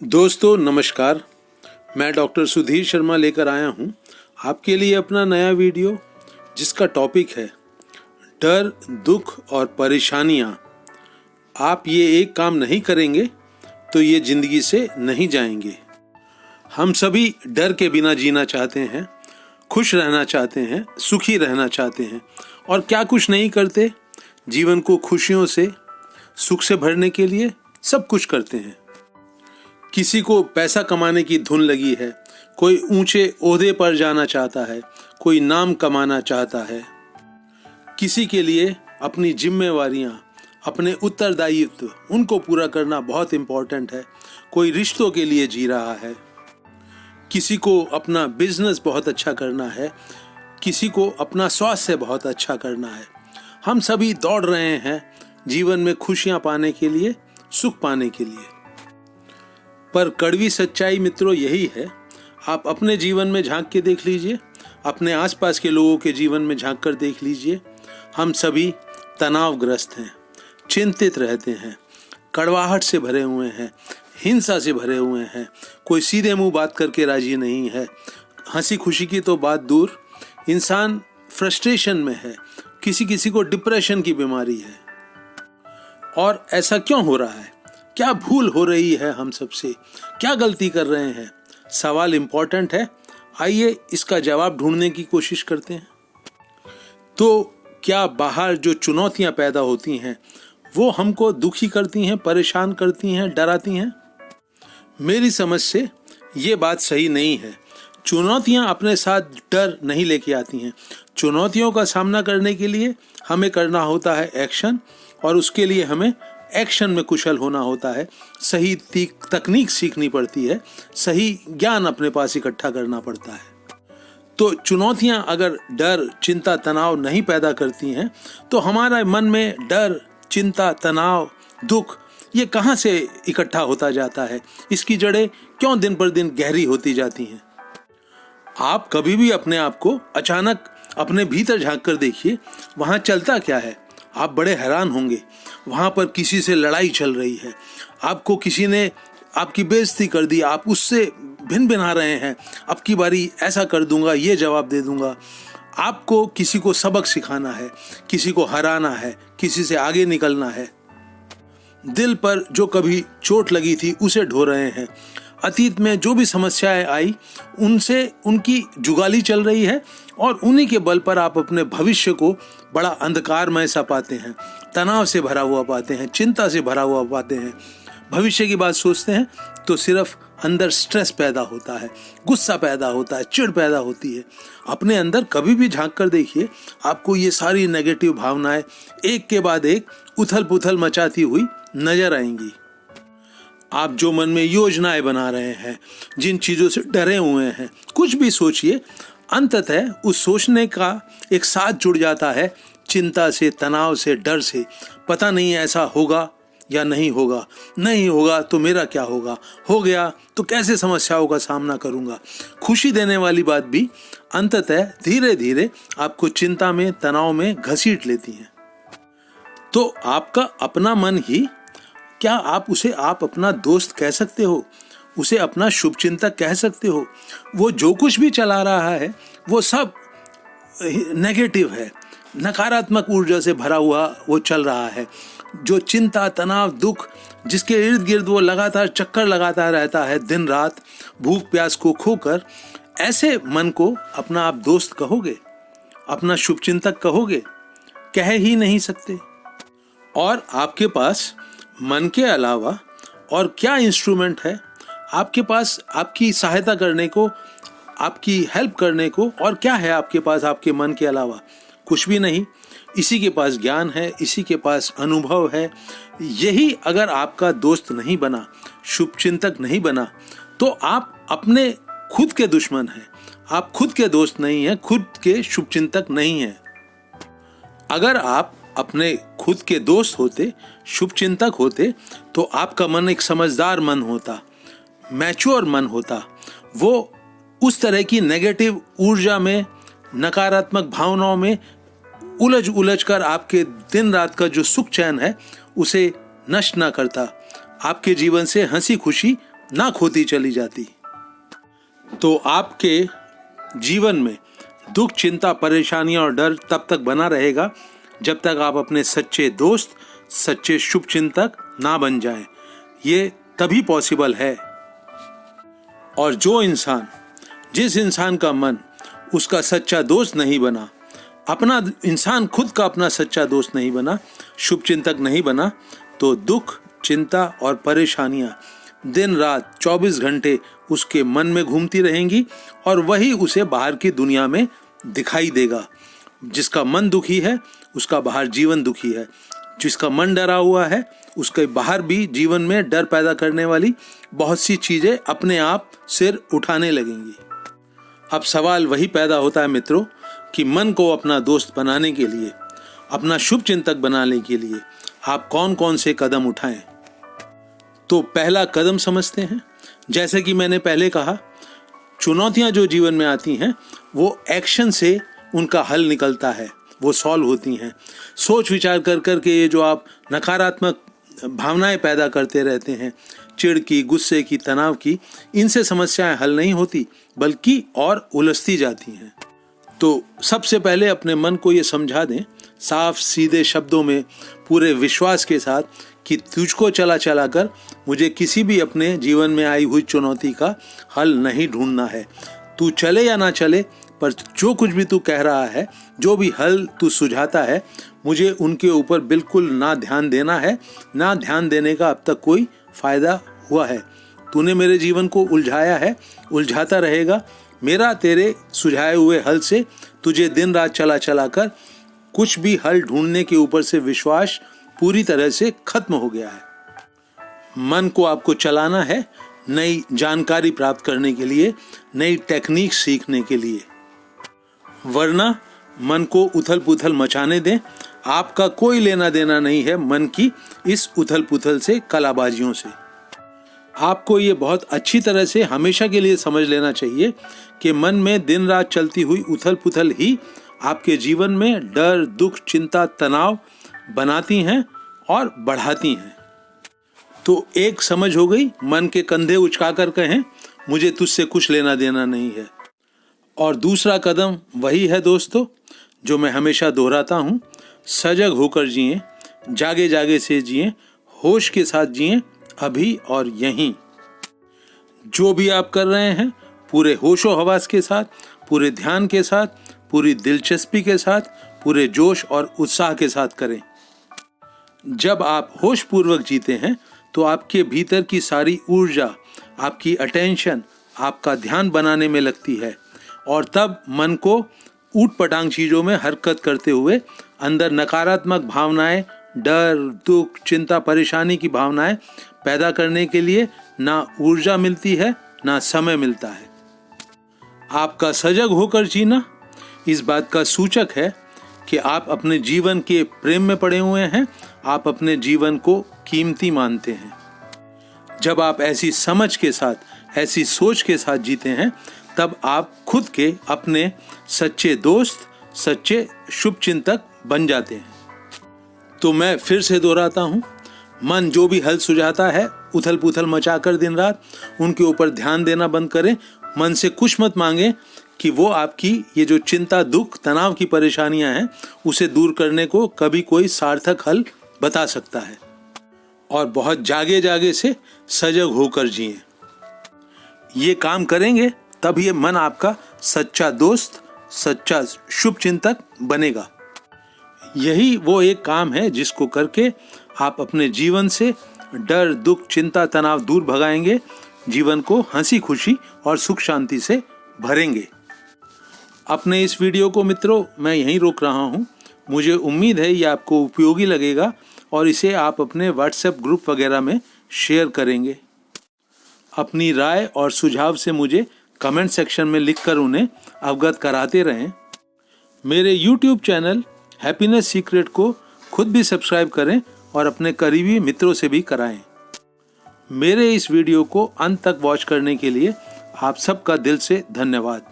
दोस्तों नमस्कार। मैं डॉक्टर सुधीर शर्मा लेकर आया हूँ आपके लिए अपना नया वीडियो, जिसका टॉपिक है डर, दुख और परेशानियाँ। आप ये एक काम नहीं करेंगे तो ये ज़िंदगी से नहीं जाएंगे। हम सभी डर के बिना जीना चाहते हैं, खुश रहना चाहते हैं, सुखी रहना चाहते हैं और क्या कुछ नहीं करते, जीवन को खुशियों से, सुख से भरने के लिए सब कुछ करते हैं। किसी को पैसा कमाने की धुन लगी है, कोई ऊंचे ओहदे पर जाना चाहता है, कोई नाम कमाना चाहता है। किसी के लिए अपनी जिम्मेवारियां, अपने उत्तरदायित्व, उनको पूरा करना बहुत इम्पोर्टेंट है। कोई रिश्तों के लिए जी रहा है, किसी को अपना बिजनेस बहुत अच्छा करना है, किसी को अपना स्वास्थ्य बहुत अच्छा करना है। हम सभी दौड़ रहे हैं जीवन में खुशियां पाने के लिए, सुख पाने के लिए। पर कड़वी सच्चाई मित्रों यही है, आप अपने जीवन में झांक के देख लीजिए, अपने आसपास के लोगों के जीवन में झांक कर देख लीजिए। हम सभी तनावग्रस्त हैं, चिंतित रहते हैं, कड़वाहट से भरे हुए हैं, हिंसा से भरे हुए हैं। कोई सीधे मुंह बात करके राजी नहीं है। हंसी खुशी की तो बात दूर, इंसान फ्रस्ट्रेशन में है, किसी किसी को डिप्रेशन की बीमारी है। और ऐसा क्यों हो रहा है? क्या भूल हो रही है हम सबसे? क्या गलती कर रहे हैं? सवाल इंपॉर्टेंट है। आइए इसका जवाब ढूंढने की कोशिश करते हैं। तो क्या बाहर जो चुनौतियां पैदा होती हैं वो हमको दुखी करती हैं, परेशान करती हैं, डराती हैं? मेरी समझ से ये बात सही नहीं है। चुनौतियां अपने साथ डर नहीं लेके आती हैं। चुनौतियों का सामना करने के लिए हमें करना होता है एक्शन, और उसके लिए हमें एक्शन में कुशल होना होता है। सही तकनीक सीखनी पड़ती है, सही ज्ञान अपने पास इकट्ठा करना पड़ता है। तो चुनौतियां अगर डर, चिंता, तनाव नहीं पैदा करती हैं तो हमारा मन में डर, चिंता, तनाव, दुख ये कहाँ से इकट्ठा होता जाता है? इसकी जड़ें क्यों दिन पर दिन गहरी होती जाती हैं? आप कभी भी अपने आप को अचानक अपने भीतर झांक कर देखिए, वहाँ चलता क्या है? आप बड़े हैरान होंगे। वहाँ पर किसी से लड़ाई चल रही है, आपको किसी ने आपकी बेइज्जती कर दी, आप उससे भिन भिना रहे हैं। अब की बारी ऐसा कर दूंगा, ये जवाब दे दूंगा। आपको किसी को सबक सिखाना है, किसी को हराना है, किसी से आगे निकलना है। दिल पर जो कभी चोट लगी थी उसे ढो रहे हैं। अतीत में जो भी समस्याएं आई उनसे उनकी जुगाली चल रही है, और उन्हीं के बल पर आप अपने भविष्य को बड़ा अंधकारमय सा पाते हैं, तनाव से भरा हुआ पाते हैं, चिंता से भरा हुआ पाते हैं। भविष्य की बात सोचते हैं तो सिर्फ अंदर स्ट्रेस पैदा होता है, गुस्सा पैदा होता है, चिढ़ पैदा होती है। अपने अंदर कभी भी झांक कर देखिए, आपको ये सारी नेगेटिव भावनाएं एक के बाद एक उथल पुथल मचाती हुई नजर आएंगी। आप जो मन में योजनाएं बना रहे हैं, जिन चीज़ों से डरे हुए हैं, कुछ भी सोचिए, अंततः उस सोचने का एक साथ जुड़ जाता है चिंता से, तनाव से, डर से। पता नहीं ऐसा होगा या नहीं होगा, नहीं होगा तो मेरा क्या होगा, हो गया तो कैसे समस्याओं का सामना करूंगा। खुशी देने वाली बात भी अंततः धीरे धीरे आपको चिंता में, तनाव में घसीट लेती हैं। तो आपका अपना मन ही, क्या आप उसे अपना दोस्त कह सकते हो? उसे अपना शुभचिंतक कह सकते हो? वो जो कुछ भी चला रहा है वो सब नेगेटिव है, नकारात्मक ऊर्जा से भरा हुआ वो चल रहा है। जो चिंता, तनाव, दुख, जिसके इर्द गिर्द वो लगातार चक्कर लगाता रहता है दिन रात, भूख प्यास को खोकर, ऐसे मन को अपना आप दोस्त कहोगे, अपना शुभचिंतक कहोगे? कह ही नहीं सकते। और आपके पास मन के अलावा और क्या इंस्ट्रूमेंट है? आपके पास आपकी सहायता करने को, आपकी हेल्प करने को और क्या है आपके पास आपके मन के अलावा? कुछ भी नहीं। इसी के पास ज्ञान है, इसी के पास अनुभव है। यही अगर आपका दोस्त नहीं बना, शुभचिंतक नहीं बना, तो आप अपने खुद के दुश्मन हैं। आप खुद के दोस्त नहीं हैं, खुद के शुभचिंतक नहीं हैं। अगर आप अपने खुद के दोस्त होते, शुभचिंतक होते, तो आपका मन एक समझदार मन होता, मैच्योर मन होता। वो उस तरह की नेगेटिव ऊर्जा में, नकारात्मक भावनाओं में उलझ कर आपके दिन रात का जो सुख चैन है उसे नष्ट ना करता, आपके जीवन से हंसी खुशी ना खोती चली जाती। तो आपके जीवन में दुख, चिंता, परेशानियां और डर तब तक बना रहेगा जब तक आप अपने सच्चे दोस्त, सच्चे शुभचिंतक ना बन जाएं। ये तभी पॉसिबल है। और जिस इंसान का मन उसका सच्चा दोस्त नहीं बना, अपना इंसान खुद का अपना सच्चा दोस्त नहीं बना, शुभचिंतक नहीं बना, तो दुख, चिंता और परेशानियां दिन रात 24 घंटे उसके मन में घूमती रहेंगी और वही उसे बाहर की दुनिया में दिखाई देगा। जिसका मन दुखी है उसका बाहर जीवन दुखी है, जिसका मन डरा हुआ है उसके बाहर भी जीवन में डर पैदा करने वाली बहुत सी चीजें अपने आप सिर उठाने लगेंगी। अब सवाल वही पैदा होता है मित्रों कि मन को अपना दोस्त बनाने के लिए, अपना शुभ चिंतक बनाने के लिए आप कौन कौन से कदम उठाएं। तो पहला कदम समझते हैं। जैसे कि मैंने पहले कहा, चुनौतियां जो जीवन में आती हैं वो एक्शन से उनका हल निकलता है, वो सॉल्व होती हैं। सोच विचार कर कर के ये जो आप नकारात्मक भावनाएं पैदा करते रहते हैं, चिढ़ की, गुस्से की, तनाव की, इनसे समस्याएं हल नहीं होती बल्कि और उलझती जाती हैं। तो सबसे पहले अपने मन को ये समझा दें साफ सीधे शब्दों में, पूरे विश्वास के साथ कि तुझको चला चला कर मुझे किसी भी अपने जीवन में आई हुई चुनौती का हल नहीं ढूंढना है। तू चले या ना चले, पर जो कुछ भी तू कह रहा है, जो भी हल तू सुझाता है, मुझे उनके ऊपर बिल्कुल ना ध्यान देना है। ना ध्यान देने का अब तक कोई फायदा हुआ है। तूने मेरे जीवन को उलझाया है, उलझाता रहेगा। मेरा तेरे सुझाए हुए हल से तुझे दिन रात चला चला कर कुछ भी हल ढूंढने के ऊपर से विश्वास पूरी तरह से खत्म हो गया है। मन को आपको चलाना है नई जानकारी प्राप्त करने के लिए, नई टेक्निक सीखने के लिए, वरना मन को उथल पुथल मचाने दें। आपका कोई लेना देना नहीं है मन की इस उथल पुथल से, कलाबाजियों से। आपको ये बहुत अच्छी तरह से हमेशा के लिए समझ लेना चाहिए कि मन में दिन रात चलती हुई उथल पुथल ही आपके जीवन में डर, दुख, चिंता, तनाव बनाती हैं और बढ़ाती हैं। तो एक समझ हो गई, मन के कंधे उचकाकर कहें मुझे तुझसे कुछ लेना देना नहीं है। और दूसरा कदम वही है दोस्तों जो मैं हमेशा दोहराता हूँ, सजग होकर जिएं, जागे जागे से जिएं, होश के साथ जिएं, अभी और यहीं। जो भी आप कर रहे हैं पूरे होशो हवास के साथ, पूरे ध्यान के साथ, पूरी दिलचस्पी के साथ, पूरे जोश और उत्साह के साथ करें। जब आप होश पूर्वक जीते हैं तो आपके भीतर की सारी ऊर्जा, आपकी अटेंशन, आपका ध्यान बनाने में लगती है और तब मन को ऊट पटांग चीजों में हरकत करते हुए अंदर नकारात्मक भावनाएं, डर, दुख, चिंता, परेशानी की भावनाएं पैदा करने के लिए ना ऊर्जा मिलती है, ना समय मिलता है। आपका सजग होकर जीना इस बात का सूचक है कि आप अपने जीवन के प्रेम में पड़े हुए हैं, आप अपने जीवन को कीमती मानते हैं। जब आप ऐसी समझ के साथ, ऐसी सोच के साथ जीते हैं, तब आप खुद के अपने सच्चे दोस्त, सच्चे शुभचिंतक बन जाते हैं। तो मैं फिर से दोहराता हूँ, मन जो भी हल सुझाता है उथल पुथल मचाकर दिन रात, उनके ऊपर ध्यान देना बंद करें। मन से कुछ मत मांगे कि वो आपकी ये जो चिंता, दुख, तनाव की परेशानियां हैं उसे दूर करने को कभी कोई सार्थक हल बता सकता है। और बहुत जागे जागे से सजग होकर जिएं। ये काम करेंगे तब ये मन आपका सच्चा दोस्त, सच्चा शुभचिंतक बनेगा। यही वो एक काम है जिसको करके आप अपने जीवन से डर, दुख, चिंता, तनाव दूर भगाएंगे, जीवन को हंसी खुशी और सुख शांति से भरेंगे। अपने इस वीडियो को मित्रों मैं यहीं रोक रहा हूँ। मुझे उम्मीद है ये आपको उपयोगी लगेगा और इसे आप अपने व्हाट्सएप ग्रुप वगैरह में शेयर करेंगे। अपनी राय और सुझाव से मुझे कमेंट सेक्शन में लिखकर उन्हें अवगत कराते रहें। मेरे YouTube चैनल हैप्पीनेस सीक्रेट को खुद भी सब्सक्राइब करें और अपने करीबी मित्रों से भी कराएं। मेरे इस वीडियो को अंत तक वॉच करने के लिए आप सबका दिल से धन्यवाद।